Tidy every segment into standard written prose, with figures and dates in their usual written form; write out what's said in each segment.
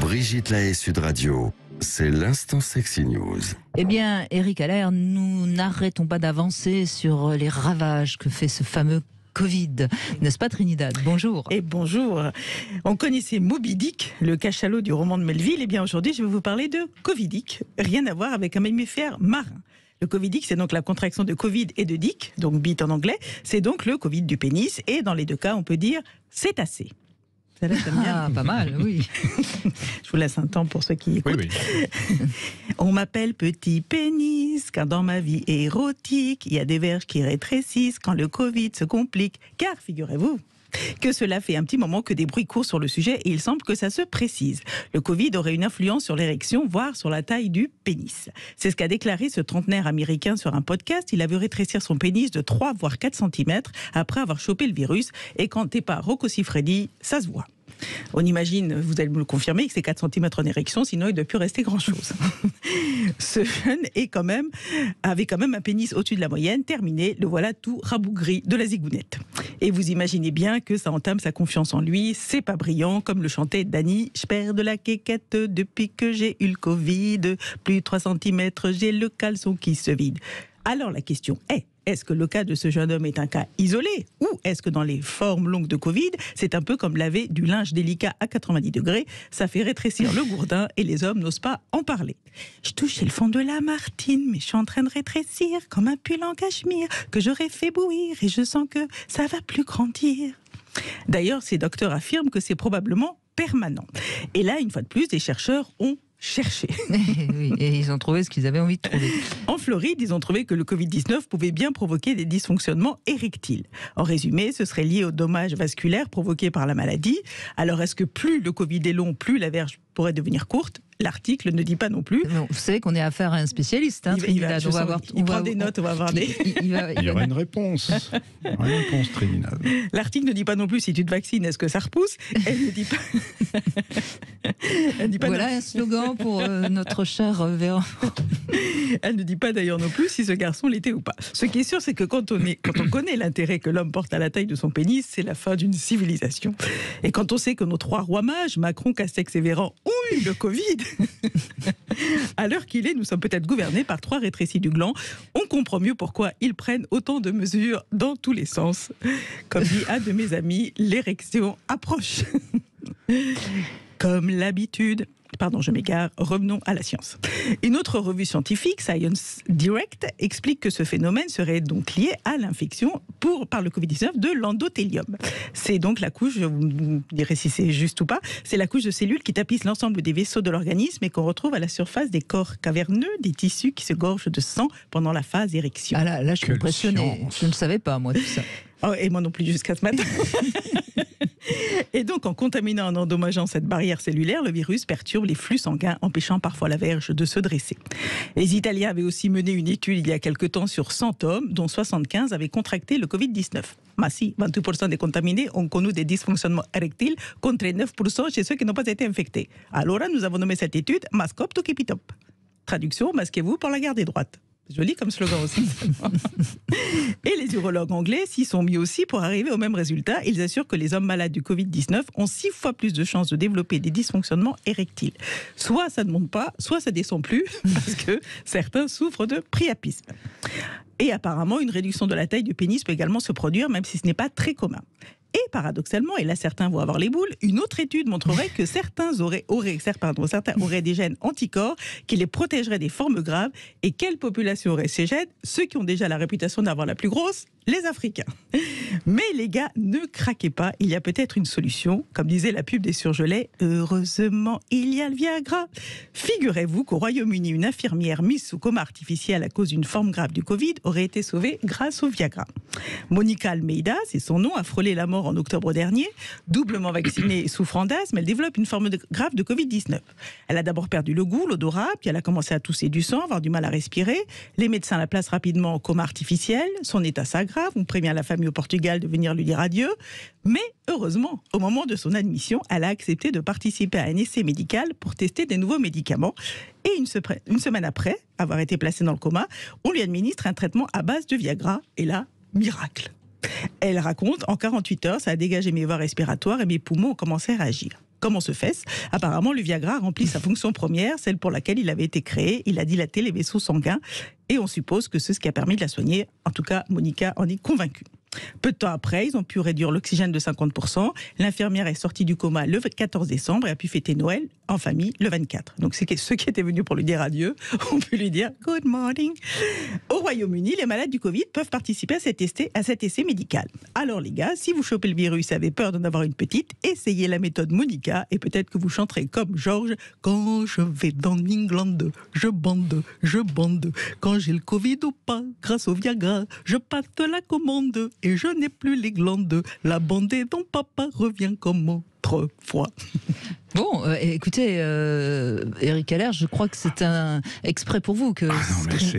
Brigitte Lahaie, Sud Radio. C'est l'instant Sexy News. Eh bien, Eric Allaire, nous n'arrêtons pas d'avancer sur les ravages que fait ce fameux Covid. N'est-ce pas, Trinidad? Bonjour. Et bonjour. On connaissait Moby Dick, le cachalot du roman de Melville. Eh bien, aujourd'hui, je vais vous parler de Covidic. Rien à voir avec un mammifère marin. Le Covidic, c'est donc la contraction de Covid et de Dick, donc bite en anglais. C'est donc le Covid du pénis. Et dans les deux cas, on peut dire cétacé. Bien. Ah, pas mal, oui. Je vous laisse un temps pour ceux qui écoutent. Oui. On m'appelle petit pénis, car dans ma vie érotique, il y a des verges qui rétrécissent quand le Covid se complique. Car, figurez-vous, que cela fait un petit moment que des bruits courent sur le sujet et il semble que ça se précise. Le Covid aurait une influence sur l'érection, voire sur la taille du pénis. C'est ce qu'a déclaré ce trentenaire américain sur un podcast. Il a vu rétrécir son pénis de 3 voire 4 cm après avoir chopé le virus. Et quand t'es pas Rocco Siffredi, ça se voit. On imagine, vous allez me le confirmer, que c'est 4 cm en érection, sinon il ne doit plus rester grand-chose. Ce jeune avait quand même un pénis au-dessus de la moyenne. Terminé, le voilà tout rabougri de la zigounette. Et vous imaginez bien que ça entame sa confiance en lui. C'est pas brillant, comme le chantait Dany. Je perds de la quéquette depuis que j'ai eu le Covid. Plus de 3 cm, j'ai le caleçon qui se vide. Alors la question est-ce que le cas de ce jeune homme est un cas isolé ou est-ce que dans les formes longues de Covid, c'est un peu comme laver du linge délicat à 90 degrés, ça fait rétrécir le gourdin et les hommes n'osent pas en parler. Je touchais le fond de la Martine, mais je suis en train de rétrécir comme un pull en cachemire que j'aurais fait bouillir et je sens que ça va plus grandir. D'ailleurs, ces docteurs affirment que c'est probablement permanent. Et là, une fois de plus, des chercheurs ont cherché. Oui, et ils ont trouvé ce qu'ils avaient envie de trouver. En Floride, ils ont trouvé que le Covid-19 pouvait bien provoquer des dysfonctionnements érectiles. En résumé, ce serait lié aux dommages vasculaires provoqués par la maladie. Alors, est-ce que plus le Covid est long, plus la verge pourrait devenir courte? L'article ne dit pas non plus. Non, vous savez qu'on est affaire à un spécialiste. Hein, Trinidad. Il prend des notes, on va avoir des... Il y aura une réponse. Il y aura une réponse, Trinidad. L'article ne dit pas non plus si tu te vaccines, est-ce que ça repousse? Elle ne dit pas... Elle dit pas voilà un slogan pour notre cher Véran. Elle ne dit pas d'ailleurs non plus si ce garçon l'était ou pas. Ce qui est sûr, c'est que quand on connaît l'intérêt que l'homme porte à la taille de son pénis, c'est la fin d'une civilisation. Et quand on sait que nos 3 rois mages, Macron, Castex et Véran, ont eu le Covid, à l'heure qu'il est, nous sommes peut-être gouvernés par 3 rétrécis du gland. On comprend mieux pourquoi ils prennent autant de mesures dans tous les sens. Comme dit un de mes amis, l'érection approche. Comme l'habitude. Pardon, je m'égare, revenons à la science. Une autre revue scientifique, Science Direct, explique que ce phénomène serait donc lié à l'infection par le Covid-19 de l'endothélium. C'est donc la couche, vous me direz si c'est juste ou pas, c'est la couche de cellules qui tapisse l'ensemble des vaisseaux de l'organisme et qu'on retrouve à la surface des corps caverneux, des tissus qui se gorgent de sang pendant la phase érection. Ah là, je suis impressionnée. Je ne savais pas, moi, tout ça. Oh, et moi non plus jusqu'à ce matin. Et donc, en contaminant, en endommageant cette barrière cellulaire, le virus perturbe les flux sanguins, empêchant parfois la verge de se dresser. Les Italiens avaient aussi mené une étude il y a quelque temps sur 100 hommes, dont 75 avaient contracté le Covid-19. Mais si, 28% des contaminés ont connu des dysfonctionnements érectiles, contre 9% chez ceux qui n'ont pas été infectés. Alors, nous avons nommé cette étude « Mascop to keep it up ». Traduction, masquez-vous pour la garder droite. Joli comme slogan aussi. Et les urologues anglais s'y sont mis aussi pour arriver au même résultat. Ils assurent que les hommes malades du Covid-19 ont 6 fois plus de chances de développer des dysfonctionnements érectiles. Soit ça ne monte pas, soit ça descend plus, parce que certains souffrent de priapisme. Et apparemment, une réduction de la taille du pénis peut également se produire, même si ce n'est pas très commun. Et paradoxalement, et là certains vont avoir les boules, une autre étude montrerait que certains auraient des gènes anticorps qui les protégeraient des formes graves. Et quelle population aurait ces gènes? Ceux qui ont déjà la réputation d'avoir la plus grosse, les Africains. Mais les gars, ne craquez pas, il y a peut-être une solution. Comme disait la pub des surgelés, heureusement, il y a le Viagra. Figurez-vous qu'au Royaume-Uni, une infirmière mise sous coma artificiel à cause d'une forme grave du Covid aurait été sauvée grâce au Viagra. Monica Almeida, c'est son nom, a frôlé la mort en octobre dernier. Doublement vaccinée et souffrant d'asthme, elle développe une forme grave de Covid-19. Elle a d'abord perdu le goût, l'odorat, puis elle a commencé à tousser du sang, avoir du mal à respirer. Les médecins la placent rapidement en coma artificiel. Son état s'aggrave. On prévient la famille au Portugal de venir lui dire adieu. Mais heureusement, au moment de son admission, elle a accepté de participer à un essai médical pour tester des nouveaux médicaments. Et une semaine après avoir été placée dans le coma, on lui administre un traitement à base de Viagra. Et là, miracle. Elle raconte, en 48 heures, ça a dégagé mes voies respiratoires et mes poumons ont commencé à réagir. Comment se fait-ce ? Apparemment, le Viagra remplit sa fonction première, celle pour laquelle il avait été créé. Il a dilaté les vaisseaux sanguins et on suppose que c'est ce qui a permis de la soigner. En tout cas, Monica en est convaincue. Peu de temps après, ils ont pu réduire l'oxygène de 50%. L'infirmière est sortie du coma le 14 décembre et a pu fêter Noël en famille le 24. Donc ceux qui étaient venus pour lui dire adieu ont pu lui dire « Good morning ». Au Royaume-Uni, les malades du Covid peuvent participer à cet essai médical. Alors les gars, si vous chopez le virus et avez peur d'en avoir une petite, essayez la méthode Monica et peut-être que vous chanterez comme Georges « Quand je vais dans l'England, je bande. Quand j'ai le Covid ou pas, grâce au Viagra, je passe la commande. Et je n'ai plus les glandes, la bandée dont papa revient comme autrefois. » Bon, écoutez, Eric Haller, je crois que c'est un exprès pour vous que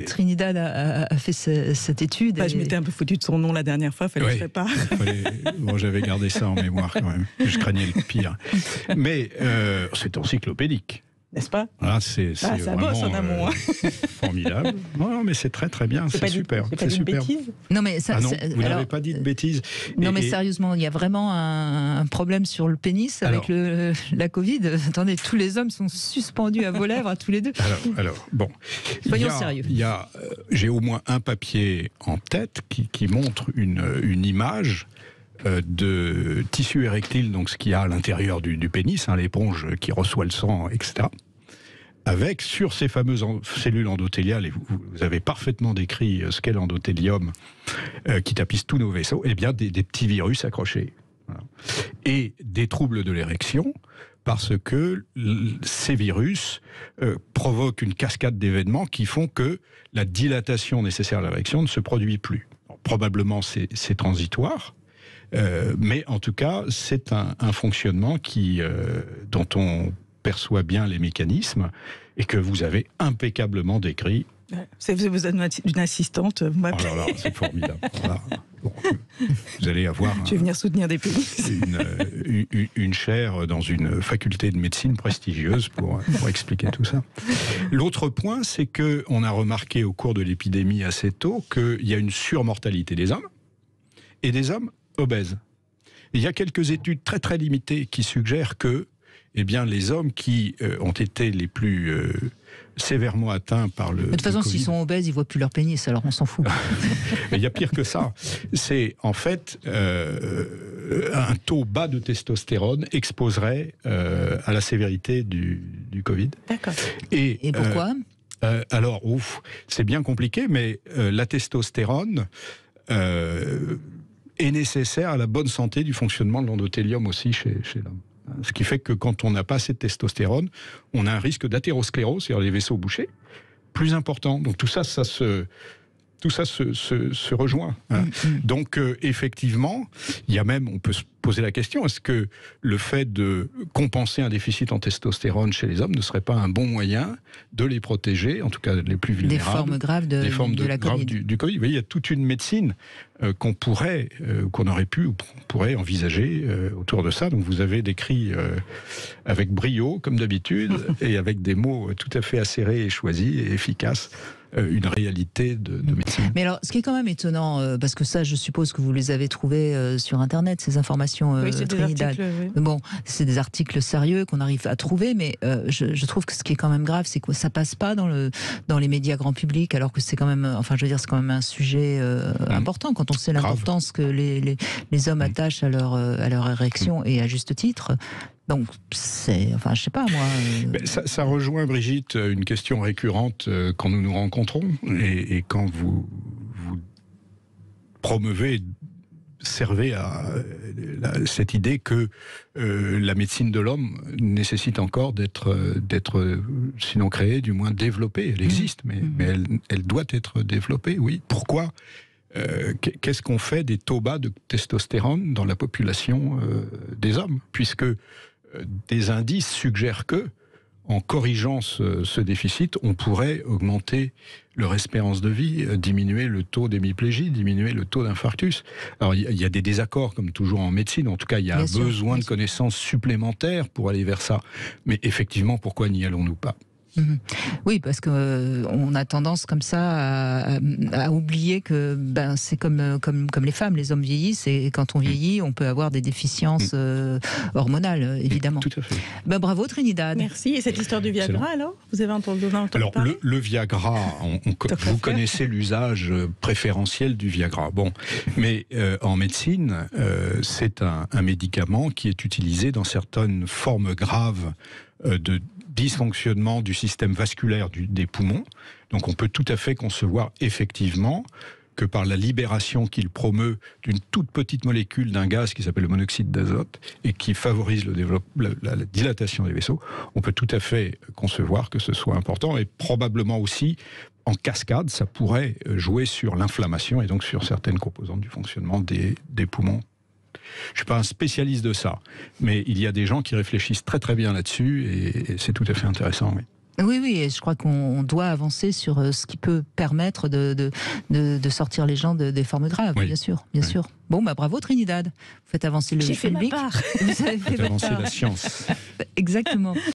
Trinidad a fait cette étude. Je m'étais un peu foutu de son nom la dernière fois, fallait que je prépare. Bon, j'avais gardé ça en mémoire quand même. Je craignais le pire. Mais c'est encyclopédique. N'est-ce pas ? Ça bosse en amont. Formidable. Non, mais c'est très très bien, c'est super. C'est super. Non, mais ça, vous n'avez pas dit de bêtises. Non, mais sérieusement, il y a vraiment un problème sur le pénis avec la Covid. Attendez, tous les hommes sont suspendus à vos lèvres, à tous les deux. Alors bon. Soyons sérieux. J'ai au moins un papier en tête qui montre une image de tissu érectile, donc ce qu'il y a à l'intérieur du pénis, l'éponge qui reçoit le sang, etc. Avec, sur ces fameuses cellules endothéliales, et vous avez parfaitement décrit ce qu'est l'endothélium, qui tapisse tous nos vaisseaux, et bien des petits virus accrochés. Voilà. Et des troubles de l'érection, parce que ces virus provoquent une cascade d'événements qui font que la dilatation nécessaire à l'érection ne se produit plus. Alors, probablement c'est transitoire, mais en tout cas, c'est un fonctionnement dont on perçoit bien les mécanismes et que vous avez impeccablement décrit. Vous êtes une assistante, vous m'appelez. Oh là là, c'est formidable. Voilà. Bon, vous allez avoir je vais venir soutenir des pénis. une chaire dans une faculté de médecine prestigieuse pour expliquer tout ça. L'autre point, c'est qu'on a remarqué au cours de l'épidémie assez tôt qu'il y a une surmortalité des hommes et des hommes obèses. Il y a quelques études très très limitées qui suggèrent que les hommes qui ont été les plus sévèrement atteints par le... De toute façon, s'ils sont obèses, ils ne voient plus leur pénis, alors on s'en fout. Mais il y a pire que ça. C'est en fait un taux bas de testostérone exposerait à la sévérité du Covid. D'accord. Et pourquoi alors, c'est bien compliqué, mais la testostérone est nécessaire à la bonne santé du fonctionnement de l'endothélium aussi chez l'homme. Ce qui fait que quand on n'a pas assez de testostérone, on a un risque d'athérosclérose, c'est-à-dire les vaisseaux bouchés, plus important. Donc tout ça se rejoint. Donc effectivement, il y a même, on peut se poser la question, est-ce que le fait de compenser un déficit en testostérone chez les hommes ne serait pas un bon moyen de les protéger, en tout cas les plus vulnérables, des formes graves de la graves Covid. du Covid. Vous voyez, il y a toute une médecine qu'on aurait pu ou qu'on pourrait envisager autour de ça. Donc vous avez décrit avec brio, comme d'habitude, et avec des mots tout à fait acérés et choisis et efficaces, une réalité de médecine. Mais alors, ce qui est quand même étonnant, parce que ça, je suppose que vous les avez trouvés sur Internet, ces informations, c'est Trinidad. des articles, oui. Bon, c'est des articles sérieux qu'on arrive à trouver, mais je trouve que ce qui est quand même grave, c'est que ça passe pas dans les médias grand public, alors que c'est quand même, c'est quand même un sujet important quand on sait l'importance que les hommes attachent à leur érection, et à juste titre. Donc, je sais pas, moi... Ça rejoint, Brigitte, une question récurrente quand nous nous rencontrons, et quand vous servez à cette idée que la médecine de l'homme nécessite encore d'être sinon créée, du moins développée. Elle existe, mais elle doit être développée, oui. Pourquoi qu'est-ce qu'on fait des taux bas de testostérone dans la population des hommes ? Puisque des indices suggèrent que, en corrigeant ce déficit, on pourrait augmenter leur espérance de vie, diminuer le taux d'hémiplégie, diminuer le taux d'infarctus. Alors, il y a des désaccords, comme toujours en médecine. En tout cas, il y a besoin de connaissances supplémentaires pour aller vers ça. Mais effectivement, pourquoi n'y allons-nous pas ? Oui, parce que on a tendance comme ça à oublier que c'est comme les femmes, les hommes vieillissent, et quand on vieillit, on peut avoir des déficiences hormonales, évidemment. Tout à fait. Bravo Trinidad. Merci. Et cette histoire du Viagra, alors vous avez entendu Alors, parler le Viagra, vous connaissez l'usage préférentiel du Viagra. Bon, mais en médecine, c'est un médicament qui est utilisé dans certaines formes graves de dysfonctionnement du système vasculaire des poumons. Donc on peut tout à fait concevoir effectivement que par la libération qu'il promeut d'une toute petite molécule d'un gaz qui s'appelle le monoxyde d'azote et qui favorise la dilatation des vaisseaux, on peut tout à fait concevoir que ce soit important, et probablement aussi en cascade, ça pourrait jouer sur l'inflammation et donc sur certaines composantes du fonctionnement des poumons. Je ne suis pas un spécialiste de ça, mais il y a des gens qui réfléchissent très très bien là-dessus, et c'est tout à fait intéressant. Oui. Oui, et je crois qu'on doit avancer sur ce qui peut permettre de sortir les gens des formes graves, bien sûr. Bon, bravo Trinidad, vous faites avancer le public. J'ai fait ma part. Vous avez fait avancer la science. Exactement.